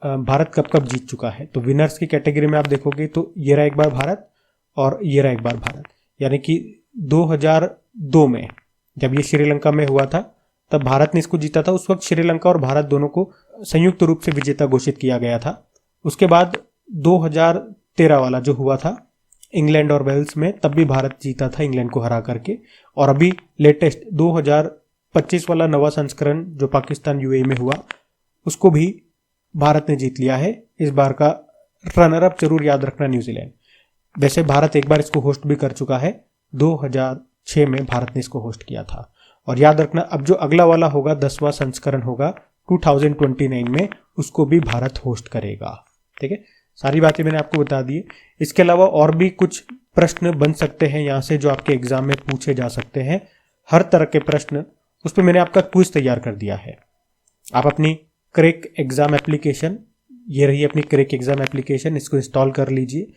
भारत कब कब जीत चुका है। तो विनर्स की कैटेगरी में आप देखोगे तो ये रहा एक बार भारत और ये रहा एक बार भारत, यानी कि 2002 में जब ये श्रीलंका में हुआ था तब भारत ने इसको जीता था। उस वक्त श्रीलंका और भारत दोनों को संयुक्त रूप से विजेता घोषित किया गया था। उसके बाद 2013 वाला जो हुआ था इंग्लैंड और वेल्स में, तब भी भारत जीता था इंग्लैंड को हरा करके। और अभी लेटेस्ट 2025 वाला नवा संस्करण जो पाकिस्तान यूएई में हुआ उसको भी भारत ने जीत लिया है। इस बार का रनर अप जरूर याद रखना न्यूजीलैंड। वैसे भारत एक बार इसको होस्ट भी कर चुका है, 2006 में भारत ने इसको होस्ट किया था। और याद रखना अब जो अगला वाला होगा 10वां संस्करण होगा 2029 में, उसको भी भारत होस्ट करेगा। ठीक है, सारी बातें मैंने आपको बता दी। इसके अलावा और भी कुछ प्रश्न बन सकते हैं यहाँ से जो आपके एग्जाम में पूछे जा सकते हैं, हर तरह के प्रश्न, उस पर मैंने आपका क्विज तैयार कर दिया है। आप अपनी क्रैक एग्जाम एप्लीकेशन, ये रही अपनी क्रैक एग्जाम एप्लीकेशन, इसको इंस्टॉल कर लीजिए।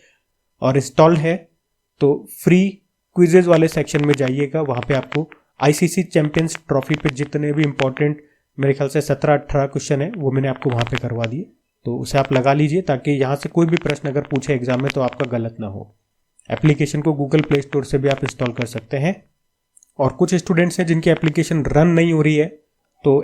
और इंस्टॉल है तो फ्री क्विजेज वाले सेक्शन में जाइएगा, वहाँ पे आपको आईसीसी चैंपियंस ट्रॉफी पे जितने भी इंपॉर्टेंट मेरे ख्याल से 17-18 क्वेश्चन है वो मैंने आपको वहाँ पे करवा दिए, तो उसे आप लगा लीजिए ताकि यहाँ से कोई भी प्रश्न अगर पूछे एग्जाम में तो आपका गलत ना हो। एप्लीकेशन को गूगल प्ले स्टोर से भी आप इंस्टॉल कर सकते हैं। और कुछ स्टूडेंट्स हैं जिनकी एप्लीकेशन रन नहीं हो रही है, तो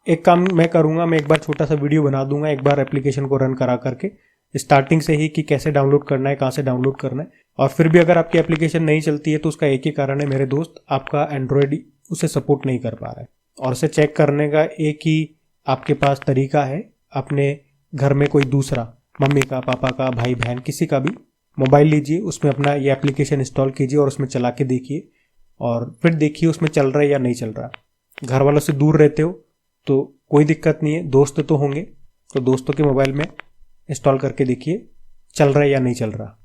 एक काम मैं करूँगा, मैं एक बार छोटा सा वीडियो बना दूंगा एक बार एप्लीकेशन को रन करा करके स्टार्टिंग से ही कि कैसे डाउनलोड करना है, कहाँ से डाउनलोड करना है। और फिर भी अगर आपकी एप्लीकेशन नहीं चलती है तो उसका एक ही कारण है मेरे दोस्त, आपका एंड्रॉयड उसे सपोर्ट नहीं कर पा रहा है। और उसे चेक करने का एक ही आपके पास तरीका है, अपने घर में कोई दूसरा, मम्मी का, पापा का, भाई बहन, किसी का भी मोबाइल लीजिए, उसमें अपना ये एप्लीकेशन इंस्टॉल कीजिए और उसमें चला के देखिए और फिर देखिए उसमें चल रहा है या नहीं चल रहा। घर वालों से दूर रहते हो तो कोई दिक्कत नहीं है, दोस्त तो होंगे, तो दोस्तों के मोबाइल में इंस्टॉल करके देखिए चल रहा है या नहीं चल रहा,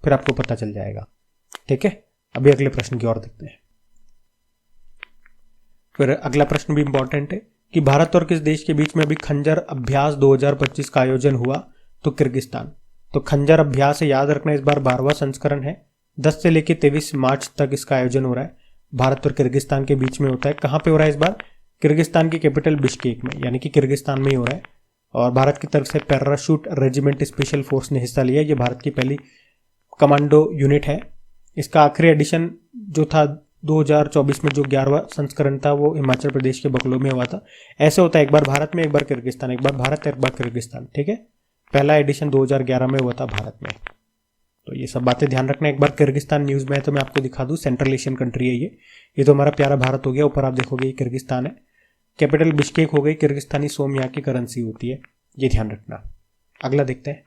फिर आपको पता चल जाएगा। ठीक है, अभी अगले प्रश्न की ओर देखते हैं। फिर अगला प्रश्न भी इंपॉर्टेंट है कि भारत और किस देश के बीच में अभी खंजर अभ्यास 2025 का आयोजन हुआ, तो किर्गिस्तान। तो खंजर अभ्यास है, याद रखना इस बार 12वां संस्करण है, 10 से लेकर 23 मार्च तक इसका आयोजन हो रहा है। भारत और किर्गिस्तान के बीच में होता है। कहाँ पे हो रहा है इस बार? किर्गिस्तान की कैपिटल बिश्केक में, यानी कि किर्गिस्तान में ही हो रहा है। और भारत की तरफ से पैराशूट रेजिमेंट स्पेशल फोर्स ने हिस्सा लिया। ये भारत की पहली कमांडो यूनिट है। इसका आखिरी एडिशन जो था 2024 में, जो 11वां संस्करण था, वो हिमाचल प्रदेश के बगलों में हुआ था। ऐसे होता है, एक बार भारत में, एक बार किर्गिस्तान, एक बार भारत, एक बार किर्गिस्तान। ठीक है, पहला एडिशन 2011 में हुआ था भारत में। तो ये सब बातें ध्यान रखना। एक बार किर्गिस्तान न्यूज़ में है तो मैं आपको दिखा दूँ, सेंट्रल एशियन कंट्री है ये तो हमारा प्यारा भारत हो गया। ऊपर आप देखोगे ये किर्गिस्तान है, कैपिटल बिश्केक हो गई, किर्गिस्तानी सोम यहाँ की करेंसी होती है, ये ध्यान रखना। अगला देखते हैं।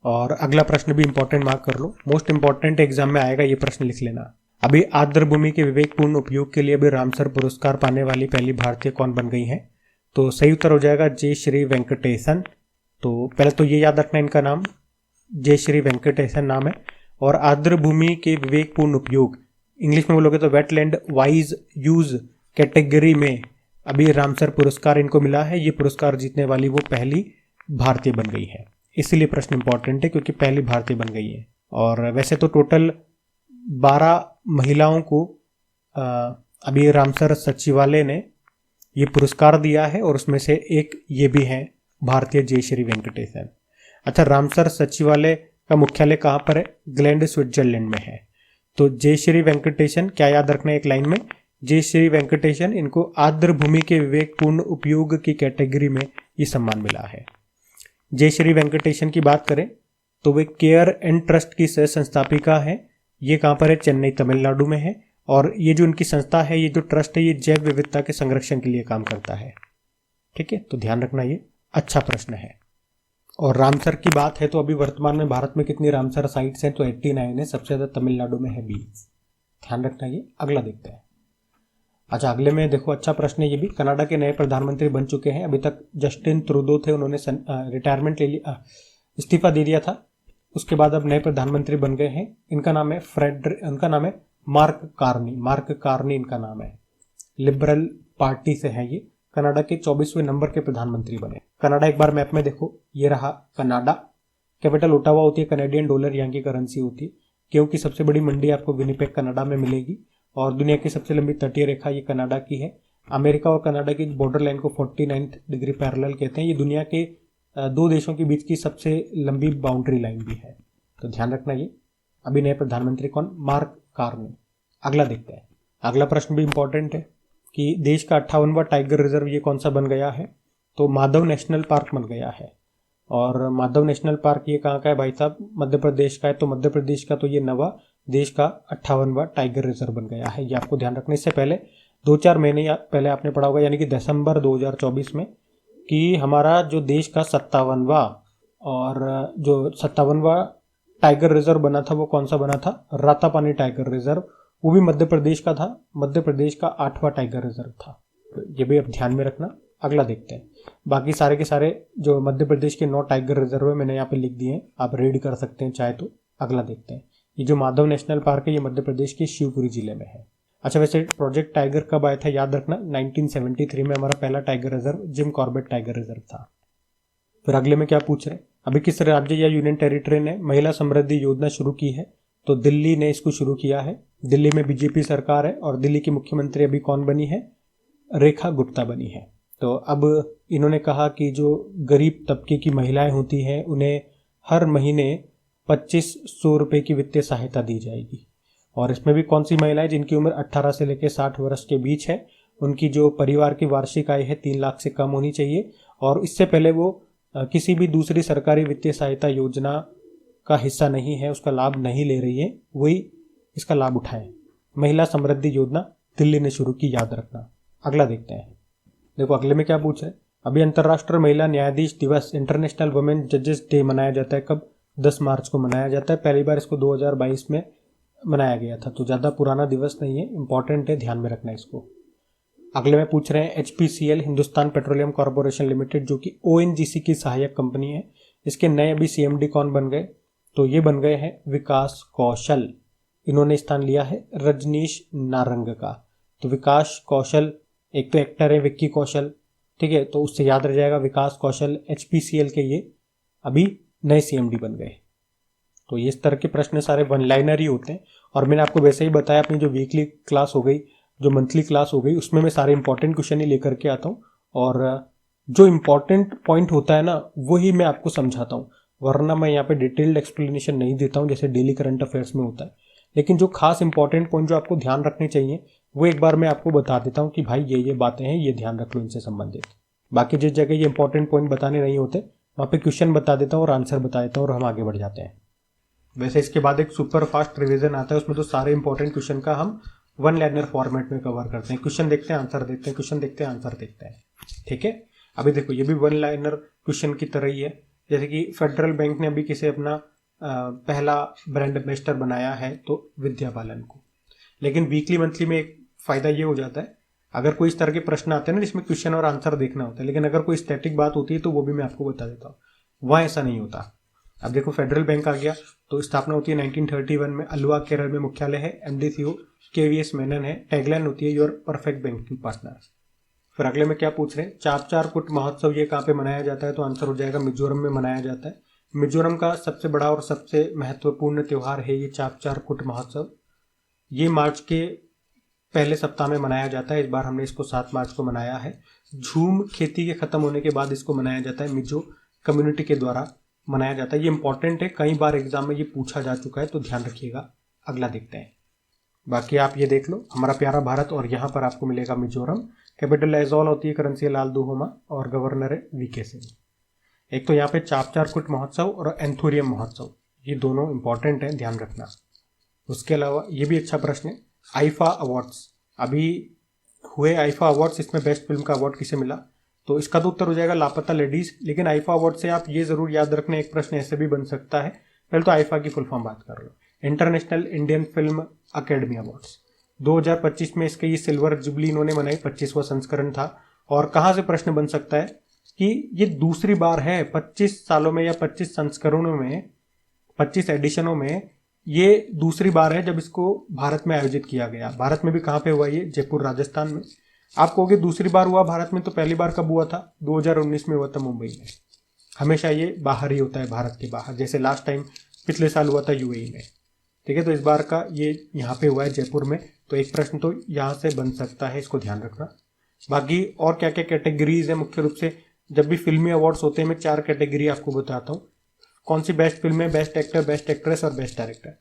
और अगला प्रश्न भी इंपॉर्टेंट मार्क कर लो, मोस्ट इंपॉर्टेंट एग्जाम में आएगा, ये प्रश्न लिख लेना। अभी आर्द्र भूमि के विवेकपूर्ण उपयोग के लिए अभी रामसर पुरस्कार पाने वाली पहली भारतीय कौन बन गई है? तो सही उत्तर हो जाएगा जय श्री वेंकटेशन। तो पहले तो ये याद रखना, इनका नाम जय श्री वेंकटेशन नाम है। और आर्द्र भूमि के विवेकपूर्ण उपयोग, इंग्लिश में बोलोगे तो वेटलैंड वाइज यूज कैटेगरी में अभी रामसर पुरस्कार इनको मिला है। ये पुरस्कार जीतने वाली वो पहली भारतीय बन गई है, इसीलिए प्रश्न इंपॉर्टेंट है क्योंकि पहली भारतीय बन गई है। और वैसे तो टोटल 12 महिलाओं को अभी रामसर सचिवालय ने ये पुरस्कार दिया है और उसमें से एक ये भी है भारतीय जय श्री वेंकटेशन। अच्छा, रामसर सचिवालय का मुख्यालय कहाँ पर है? ग्लैंड स्विट्जरलैंड में है। तो जय श्री वेंकटेशन क्या याद रखना है एक लाइन में, जय श्री वेंकटेशन, इनको आर्द्र भूमि के विवेकपूर्ण उपयोग की कैटेगरी में ये सम्मान मिला है। जय श्री वेंकटेशन की बात करें तो वे केयर एंड ट्रस्ट की सह संस्थापिका है। ये कहाँ पर है? चेन्नई तमिलनाडु में है। और ये जो इनकी संस्था है, ये जो ट्रस्ट है, ये जैव विविधता के संरक्षण के लिए काम करता है। ठीक है, तो ध्यान रखना, ये अच्छा प्रश्न है। और रामसर की बात है तो अभी वर्तमान में भारत में कितनी रामसर साइट्स हैं? तो 89 है, सबसे ज़्यादा तमिलनाडु में है 20। ध्यान रखना ये। अगला देखते हैं। अच्छा, अगले में देखो, अच्छा प्रश्न है ये भी। कनाडा के नए प्रधानमंत्री बन चुके हैं। अभी तक जस्टिन ट्रूडो थे, उन्होंने रिटायरमेंट ले लिया, इस्तीफा दे दिया था। उसके बाद अब नए प्रधानमंत्री बन गए हैं। इनका नाम है उनका नाम है मार्क कार्नी इनका नाम है। लिबरल पार्टी से है ये। कनाडा के 24वें नंबर के प्रधानमंत्री बने। कनाडा एक बार मैप में देखो, ये रहा कनाडा। कैपिटल ओटावा होती है, कनेडियन डॉलर यहाँ की करेंसी होती है। गेहूं की सबसे बड़ी मंडी आपको विनिपेग कनाडा में मिलेगी। और दुनिया की सबसे लंबी तटीय रेखा ये कनाडा की है। अमेरिका और कनाडा की बॉर्डर लाइन को 49 डिग्री पैरेलल कहते हैं। ये दुनिया के दो देशों के बीच की सबसे लंबी बाउंड्री लाइन भी है, तो ध्यान रखना ये। अभी नए प्रधानमंत्री कौन? Mark Carney. अगला देखते हैं। अगला प्रश्न भी इंपॉर्टेंट है कि देश का 58वां टाइगर रिजर्व ये कौन सा बन गया है? तो माधव नेशनल पार्क बन गया है। और माधव नेशनल पार्क ये कहाँ का है भाई साहब? मध्य प्रदेश का है। तो मध्य प्रदेश का तो ये नवा देश का 58वां टाइगर रिजर्व बन गया है, ये आपको ध्यान रखना। इससे पहले 2-4 महीने पहले आपने पढ़ा होगा, यानी कि दिसंबर 2024 में, कि हमारा जो देश का 57वां और जो 57वां टाइगर रिजर्व बना था वो कौन सा बना था? रातापानी टाइगर रिजर्व, वो भी मध्य प्रदेश का था। मध्य प्रदेश का 8वां टाइगर रिजर्व था, तो ये भी आप ध्यान में रखना। अगला देखते हैं। बाकी सारे के सारे जो मध्य प्रदेश के 9 टाइगर रिजर्व है मैंने यहाँ पे लिख दिए हैं, आप रीड कर सकते हैं चाहे तो। अगला देखते हैं। ये जो माधव नेशनल पार्क है ये मध्य प्रदेश के शिवपुरी जिले में है। अच्छा, वैसे प्रोजेक्ट टाइगर कब आया था याद रखना, 1973 में हमारा पहला tiger reserve Jim Corbett tiger reserve था। फिर अगले में क्या पूछ रहे हैं? अभी किस राज्य या यूनियन टेरिटरी ने महिला समृद्धि योजना शुरू की है? तो दिल्ली ने इसको शुरू किया है। दिल्ली में बीजेपी सरकार है और दिल्ली की मुख्यमंत्री अभी कौन बनी है? रेखा गुप्ता बनी है। तो अब इन्होंने कहा कि जो गरीब तबके की महिलाएं होती हैं उन्हें हर महीने 2500 रुपये की वित्तीय सहायता दी जाएगी। और इसमें भी कौन सी महिलाएं? जिनकी उम्र 18 से लेकर 60 वर्ष के बीच है, उनकी जो परिवार की वार्षिक आय है 3 लाख से कम होनी चाहिए, और इससे पहले वो किसी भी दूसरी सरकारी वित्तीय सहायता योजना का हिस्सा नहीं है, उसका लाभ नहीं ले रही है, वही इसका लाभ उठाएं। महिला समृद्धि योजना दिल्ली ने शुरू की, याद रखना। अगला देखते हैं। देखो अगले में क्या पूछ रहे हैं। अभी अंतर्राष्ट्रीय महिला न्यायाधीश दिवस, इंटरनेशनल वुमेन जजेस डे मनाया जाता है। कब? 10 मार्च को मनाया जाता है। पहली बार इसको 2022 में मनाया गया था, तो ज़्यादा पुराना दिवस नहीं है, इंपॉर्टेंट है, ध्यान में रखना इसको। अगले में पूछ रहे हैं HPCL, Hindustan petroleum corporation limited, जो कि ONGC की सहायक कंपनी है, इसके नए अभी CMD कौन बन गए? तो ये बन गए हैं विकास कौशल। इन्होंने स्थान लिया है रजनीश नारंग का। तो विकास कौशल, एक तो एक्टर है विक्की कौशल, ठीक है, तो उससे याद रह जाएगा विकास कौशल। HPCL के ये अभी नए CMD बन गए। तो इस तरह के प्रश्न सारे वन लाइनर ही होते हैं। और मैंने आपको वैसे ही बताया, अपनी जो वीकली क्लास हो गई, जो मंथली क्लास हो गई, उसमें मैं सारे इंपॉर्टेंट क्वेश्चन ही लेकर के आता हूँ, और जो इंपॉर्टेंट पॉइंट होता है ना वही मैं आपको समझाता हूँ, वरना मैं यहाँ पे डिटेल्ड एक्सप्लेनेशन नहीं देता हूँ जैसे डेली करंट अफेयर्स में होता है। लेकिन जो खास इंपॉर्टेंट पॉइंट जो आपको ध्यान रखने चाहिए वो एक बार मैं आपको बता देता हूँ कि भाई ये बातें हैं, ये ध्यान रख लो इनसे संबंधित। बाकी जिस जगह ये इंपॉर्टेंट पॉइंट बताने नहीं होते वहाँ पे क्वेश्चन बता देता हूँ और आंसर बता देता हूँ और हम आगे बढ़ जाते हैं। वैसे इसके बाद एक सुपर फास्ट रिवीजन आता है, उसमें तो सारे इंपॉर्टेंट क्वेश्चन का हम वन लाइनर फॉर्मेट में कवर करते हैं। क्वेश्चन देखते हैं, आंसर देखते हैं, क्वेश्चन देखते हैं, आंसर देखते हैं, ठीक है। अभी देखो ये भी वन लाइनर क्वेश्चन की तरह ही है। जैसे कि फेडरल बैंक ने अभी किसे अपना पहला ब्रांड एम्बेसडर बनाया है, तो विद्या बालन को। लेकिन वीकली मंथली में एक फायदा ये हो जाता है, अगर कोई इस तरह के प्रश्न आते हैं ना जिसमें क्वेश्चन और आंसर देखना होता है, लेकिन अगर कोई स्टैटिक बात होती है तो वो भी मैं आपको बता देता हूँ, वहाँ ऐसा नहीं होता। अब देखो फेडरल बैंक आ गया, तो स्थापना होती है 1931 में, अलवा केरल में मुख्यालय है, MD CEO KVS मेनन है, टैगलाइन होती है योर परफेक्ट बैंकिंग पार्टनर। फिर अगले में क्या पूछ रहे हैं, चापचारकुट महोत्सव ये कहाँ पे मनाया जाता है, तो आंसर हो जाएगा मिजोरम में मनाया जाता है। मिजोरम का सबसे बड़ा और सबसे महत्वपूर्ण त्यौहार है ये चापचारकुट महोत्सव। ये मार्च के पहले सप्ताह में मनाया जाता है, इस बार हमने इसको 7 मार्च को मनाया है। झूम खेती के खत्म होने के बाद इसको मनाया जाता है, मिजो कम्युनिटी के द्वारा मनाया जाता है। ये इंपॉर्टेंट है, कई बार एग्जाम में ये पूछा जा चुका है, तो ध्यान रखिएगा। अगला देखते हैं। बाकी आप ये देख लो, हमारा प्यारा भारत, और यहाँ पर आपको मिलेगा मिजोरम। कैपिटल एजॉल होती है, करेंसी है लाल दुहोमा, और गवर्नर है VK सिंह। एक तो यहाँ पे चापचारकुट महोत्सव और एंथोरियम महोत्सव, ये दोनों इंपॉर्टेंट हैं, ध्यान रखना। उसके अलावा ये भी अच्छा प्रश्न है, आईफा अवार्ड्स अभी हुए, आईफा अवार्ड्स, इसमें बेस्ट फिल्म का अवार्ड किसे मिला, तो इसका तो उत्तर हो जाएगा लापता लेडीज। लेकिन आईफा अवार्ड से आप ये जरूर याद रखना, एक प्रश्न ऐसे भी बन सकता है। पहले तो आईफा की फुल फॉर्म बात कर लो, international Indian film academy awards. 2025 में इसके ये सिल्वर जुबली इन्होंने मनाई, 25वां संस्करण था। और कहाँ से प्रश्न बन सकता है कि ये दूसरी बार है 25 सालों में या 25 संस्करणों में, 25 एडिशनों में ये दूसरी बार है जब इसको भारत में आयोजित किया गया। भारत में भी कहाँ पे हुआ ये, जयपुर राजस्थान में। आप कहोगे दूसरी बार हुआ भारत में, तो पहली बार कब हुआ था, 2019 में हुआ था मुंबई में। हमेशा ये बाहर ही होता है, भारत के बाहर, जैसे लास्ट टाइम पिछले साल हुआ था UAE में, ठीक है। तो इस बार का ये यहाँ पे हुआ है जयपुर में, तो एक प्रश्न तो यहाँ से बन सकता है, इसको ध्यान रखना। बाकी और क्या क्या कैटेगरीज है, मुख्य रूप से जब भी फिल्मी अवार्ड्स होते हैं मैं 4 कैटेगरी आपको बताता हूँ, कौन सी बेस्ट फिल्म है, बेस्ट एक्टर, बेस्ट एक्ट्रेस और बेस्ट डायरेक्टर।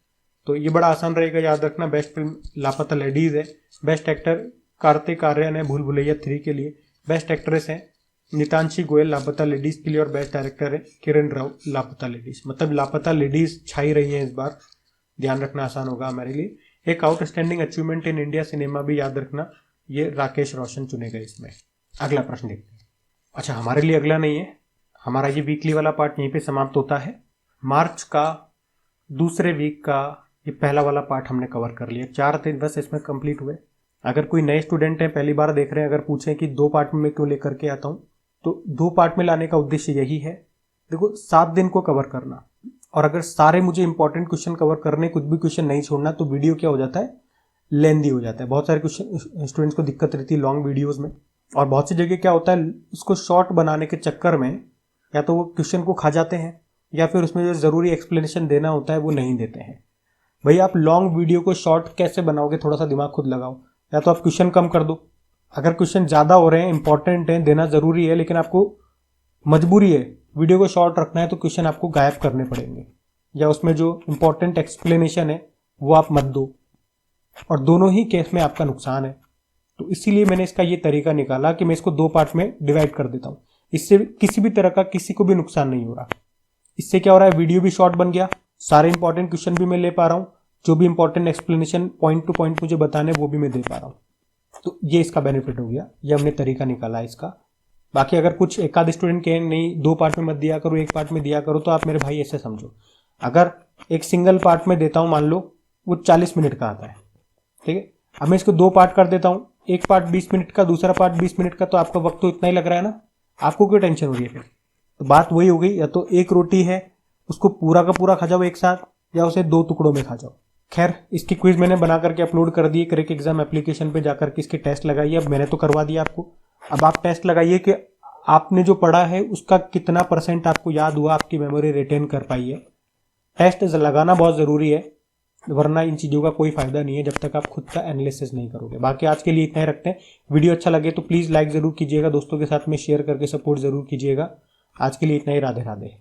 तो ये बड़ा आसान रहेगा याद रखना। बेस्ट फिल्म लापता लेडीज है, बेस्ट एक्टर कार्तिक आर्यन है भूल भुलैया 3 के लिए, बेस्ट एक्ट्रेस है नितांशी गोयल लापता लेडीज के लिए और बेस्ट डायरेक्टर है किरण राव लापता लेडीज। मतलब लापता लेडीज छाई रही है इस बार, ध्यान रखना आसान होगा हमारे लिए। एक outstanding achievement in India cinema भी याद रखना, ये राकेश रोशन चुने गए इसमें। अगला प्रश्न देखते हैं। अच्छा, हमारे लिए अगला नहीं है, हमारा ये वीकली वाला पार्ट यहीं पे समाप्त होता है। मार्च का दूसरे वीक का ये पहला वाला पार्ट हमने कवर कर लिया, 4 दिन बस इसमें कंप्लीट हुए। अगर कोई नए स्टूडेंट हैं, पहली बार देख रहे हैं, अगर पूछें कि 2 पार्ट में मैं क्यों लेकर के आता हूँ, तो 2 पार्ट में लाने का उद्देश्य यही है। देखो 7 दिन को कवर करना, और अगर सारे मुझे इंपॉर्टेंट क्वेश्चन कवर करने, कुछ भी क्वेश्चन नहीं छोड़ना, तो वीडियो क्या हो जाता है, लेंदी हो जाता है। बहुत सारे क्वेश्चन स्टूडेंट्स को दिक्कत रहती है लॉन्ग वीडियोस में, और बहुत सी जगह क्या होता है उसको शॉर्ट बनाने के चक्कर में या तो वो क्वेश्चन को खा जाते हैं या फिर उसमें जो ज़रूरी एक्सप्लेनेशन देना होता है वो नहीं देते हैं। भाई आप लॉन्ग वीडियो को शॉर्ट कैसे बनाओगे, थोड़ा सा दिमाग खुद लगाओ। या तो आप क्वेश्चन कम कर दो, अगर क्वेश्चन ज़्यादा हो रहे हैं, इंपॉर्टेंट हैं, देना ज़रूरी है, लेकिन आपको मजबूरी है वीडियो को शॉर्ट रखना है, तो क्वेश्चन आपको गायब करने पड़ेंगे, या उसमें जो इंपॉर्टेंट एक्सप्लेनेशन है वो आप मत दो, और दोनों ही केस में आपका नुकसान है। तो इसीलिए मैंने इसका ये तरीका निकाला कि मैं इसको 2 पार्ट में डिवाइड कर देता हूँ। इससे किसी भी तरह का किसी को भी नुकसान नहीं हो रहा। इससे क्या हो रहा है, वीडियो भी शॉर्ट बन गया, सारे इंपॉर्टेंट क्वेश्चन भी मैं ले पा रहा हूँ, जो भी important explanation point two point मुझे बताने वो भी मैं दे पा रहा हूँ। तो ये इसका बेनिफिट हो गया, ये हमने तरीका निकाला है इसका। बाकी अगर कुछ एक आध स्टूडेंट कहें नहीं 2 पार्ट में मत दिया करो, 1 पार्ट में दिया करो, तो आप मेरे भाई ऐसे समझो, अगर एक सिंगल पार्ट में देता हूँ, मान लो वो 40 मिनट का आता है, ठीक है, अब मैं इसको 2 पार्ट कर देता हूँ, एक पार्ट 20 मिनट का, दूसरा पार्ट 20 मिनट का, तो आपका वक्त तो इतना ही लग रहा है ना, आपको क्यों टेंशन हो रही है फिर। तो बात वही हो गई, या तो एक रोटी है उसको पूरा का पूरा खा जाओ एक साथ, या उसे 2 टुकड़ों में खा जाओ। खैर इसकी क्विज मैंने बना करके अपलोड कर दी क्रेक एग्जाम एप्लीकेशन पे जाकर के इसके टेस्ट लगाइए। अब मैंने तो करवा दिया आपको, अब आप टेस्ट लगाइए कि आपने जो पढ़ा है उसका कितना % आपको याद हुआ, आपकी मेमोरी रिटेन कर पाई है। टेस्ट लगाना बहुत ज़रूरी है, वरना इन चीज़ों का कोई फायदा नहीं है जब तक आप खुद का एनालिसिस नहीं करोगे। बाकी आज के लिए इतना ही रखते हैं। वीडियो अच्छा लगे तो प्लीज़ लाइक ज़रूर कीजिएगा, दोस्तों के साथ में शेयर करके सपोर्ट ज़रूर कीजिएगा। आज के लिए इतना ही, राधे राधे।